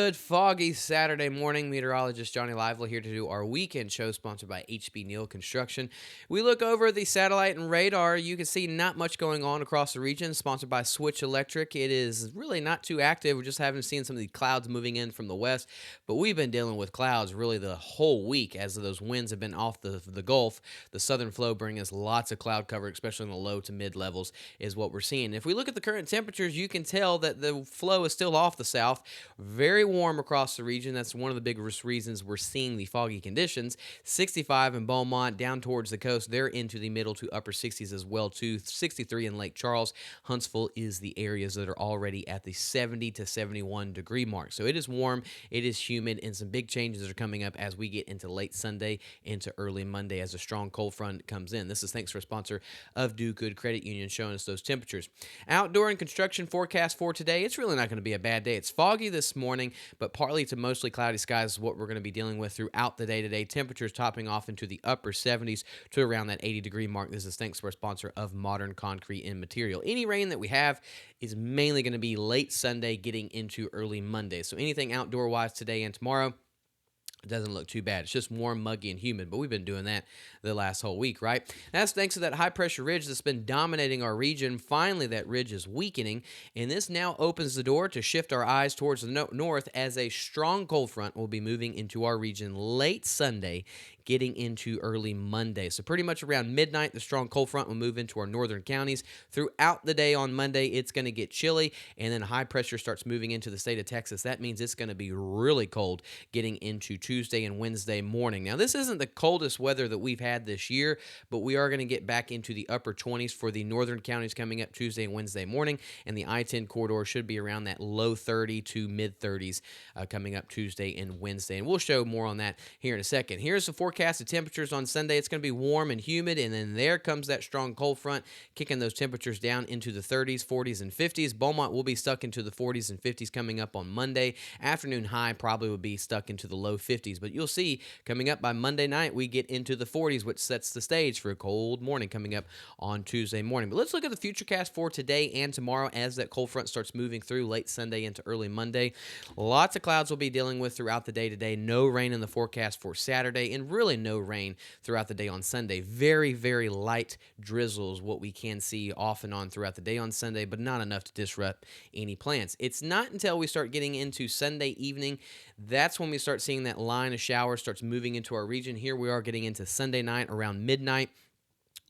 Good foggy Saturday morning. Meteorologist Johnny Lively here to do our weekend show sponsored by HB Neal Construction. We look over the satellite and radar. You can see not much going on across the region. Sponsored by Switch Electric. It is really not too active. We just haven't seen some of the clouds moving in from the west, but we've been dealing with clouds really the whole week as those winds have been off the Gulf. The southern flow bringing us lots of cloud cover, especially in the low to mid levels, is what we're seeing. If we look at the current temperatures, you can tell that the flow is still off the south. Very warm across the region. That's one of the biggest reasons we're seeing the foggy conditions. 65 in Beaumont, down towards the coast. They're into the middle to upper 60s as well, too. 63 in Lake Charles. Huntsville is the areas that are already at the 70 to 71 degree mark. So it is warm, it is humid, and some big changes are coming up as we get into late Sunday into early Monday as a strong cold front comes in. This is thanks to a sponsor of Do Good Credit Union showing us those temperatures. Outdoor and construction forecast for today. It's really not going to be a bad day. It's foggy this morning, but partly to mostly cloudy skies is what we're going to be dealing with throughout the day today. Temperatures topping off into the upper 70s to around that 80 degree mark. This is thanks to our sponsor of Modern Concrete and Material. Any rain that we have is mainly going to be late Sunday getting into early Monday. So anything outdoor wise today and tomorrow, it doesn't look too bad. It's just warm, muggy, and humid, but we've been doing that the last whole week, right? That's thanks to that high-pressure ridge that's been dominating our region. Finally, that ridge is weakening, and this now opens the door to shift our eyes towards the north as a strong cold front will be moving into our region late Sunday, getting into early Monday. So pretty much around midnight, the strong cold front will move into our northern counties. Throughout the day on Monday, it's going to get chilly, and then high pressure starts moving into the state of Texas. That means it's going to be really cold getting into Tuesday and Wednesday morning. Now, this isn't the coldest weather that we've had this year, but we are going to get back into the upper 20s for the northern counties coming up Tuesday and Wednesday morning, and the I-10 corridor should be around that low 30 to mid 30s coming up Tuesday and Wednesday. And we'll show more on that here in a second. Here's the forecast of temperatures on Sunday. It's going to be warm and humid, and then there comes that strong cold front, kicking those temperatures down into the 30s, 40s, and 50s. Beaumont will be stuck into the 40s and 50s coming up on Monday. Afternoon high probably will be stuck into the low 50s, but you'll see coming up by Monday night, we get into the 40s, which sets the stage for a cold morning coming up on Tuesday morning. But let's look at the futurecast for today and tomorrow as that cold front starts moving through late Sunday into early Monday. Lots of clouds we'll be dealing with throughout the day today. No rain in the forecast for Saturday, and really no rain throughout the day on Sunday. Very, very light drizzles, what we can see off and on throughout the day on Sunday, but not enough to disrupt any plans. It's not until we start getting into Sunday evening, that's when we start seeing that line of showers starts moving into our region. Here we are getting into Sunday night around midnight.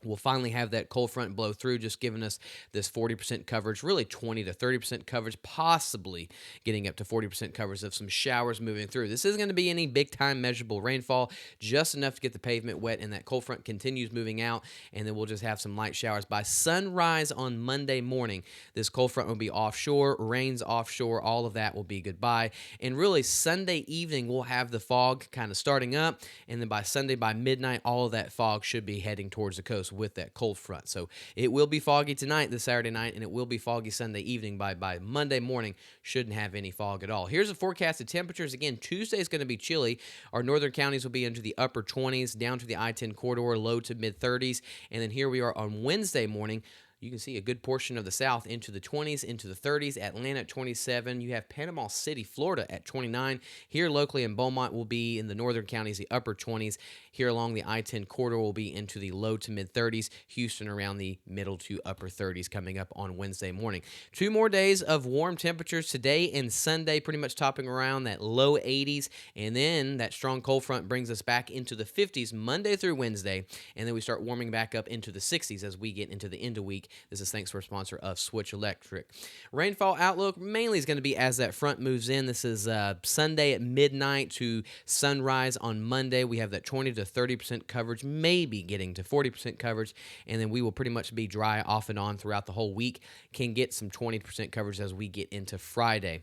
We'll finally have that cold front blow through, just giving us this 40% coverage, really 20 to 30% coverage, possibly getting up to 40% coverage of some showers moving through. This isn't going to be any big-time measurable rainfall, just enough to get the pavement wet, and that cold front continues moving out, and then we'll just have some light showers. By sunrise on Monday morning, this cold front will be offshore, rains offshore, all of that will be goodbye, and really Sunday evening, we'll have the fog kind of starting up, and then by Sunday, by midnight, all of that fog should be heading towards the coast with that cold front. So it will be foggy tonight, this Saturday night, and it will be foggy Sunday evening. By Monday morning, shouldn't have any fog at all. Here's a forecast of temperatures. Again, Tuesday is going to be chilly. Our northern counties will be into the upper 20s, down to the I-10 corridor, low to mid 30s. And then here we are on Wednesday morning. You can see a good portion of the south into the 20s, into the 30s. Atlanta at 27. You have Panama City, Florida at 29. Here locally in Beaumont will be in the northern counties, the upper 20s. Here along the I-10 corridor will be into the low to mid 30s. Houston around the middle to upper 30s coming up on Wednesday morning. 2 more days of warm temperatures today and Sunday, pretty much topping around that low 80s. And then that strong cold front brings us back into the 50s Monday through Wednesday. And then we start warming back up into the 60s as we get into the end of week. This is thanks to our sponsor of Switch Electric. Rainfall outlook mainly is going to be as that front moves in. This is Sunday at midnight to sunrise on Monday. We have that 20 to 30% coverage, maybe getting to 40% coverage, and then we will pretty much be dry off and on throughout the whole week. Can get some 20% coverage as we get into Friday,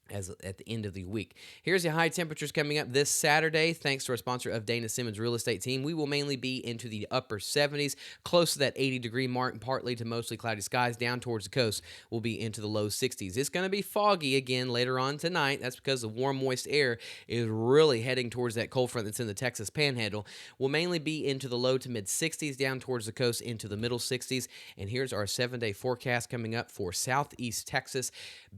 as at the end of the week. Here's the high temperatures coming up this Saturday. Thanks to our sponsor of Dana Simmons Real Estate Team, we will mainly be into the upper 70s, close to that 80 degree mark, partly to mostly cloudy skies. Down towards the coast will be into the low 60s. It's going to be foggy again later on tonight. That's because the warm, moist air is really heading towards that cold front that's in the Texas Panhandle. We'll mainly be into the low to mid 60s, down towards the coast into the middle 60s. And here's our 7-day forecast coming up for southeast Texas.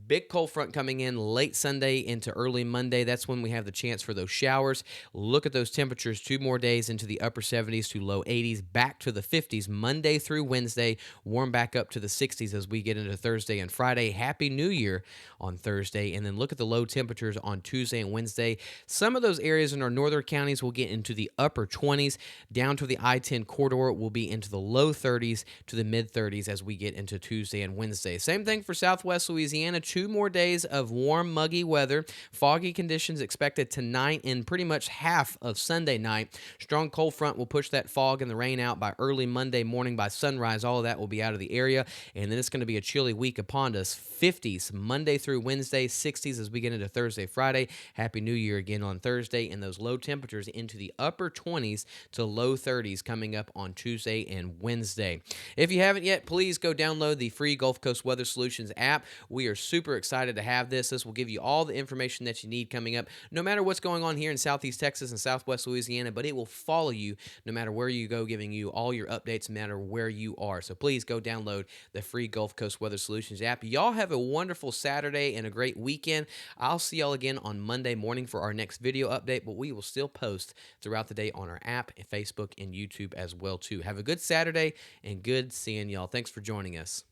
Big cold front coming in late late Sunday into early Monday, that's when we have the chance for those showers. Look at those temperatures, 2 more days into the upper 70s to low 80s, back to the 50s Monday through Wednesday, warm back up to the 60s as we get into Thursday and Friday. Happy New Year on Thursday. And then look at the low temperatures on Tuesday and Wednesday. Some of those areas in our northern counties will get into the upper 20s. Down to the I-10 corridor will be into the low 30s to the mid 30s as we get into Tuesday and Wednesday. Same thing for southwest Louisiana. 2 more days of warm, muggy weather. Foggy conditions expected tonight and pretty much half of Sunday night. Strong cold front will push that fog and the rain out by early Monday morning. By sunrise, all of that will be out of the area. And then it's going to be a chilly week upon us. 50s Monday through Wednesday, 60s as we get into Thursday, Friday. Happy New Year again on Thursday. And those low temperatures into the upper 20s to low 30s coming up on Tuesday and Wednesday. If you haven't yet, please go download the free Gulf Coast Weather Solutions app. We are super excited to have this. This will give you all the information that you need coming up, no matter what's going on here in Southeast Texas and Southwest Louisiana, but it will follow you no matter where you go, giving you all your updates no matter where you are. So please go download the free Gulf Coast Weather Solutions app. Y'all have a wonderful Saturday and a great weekend. I'll see y'all again on Monday morning for our next video update, but we will still post throughout the day on our app, and Facebook, and YouTube as well too. Have a good Saturday and good seeing y'all. Thanks for joining us.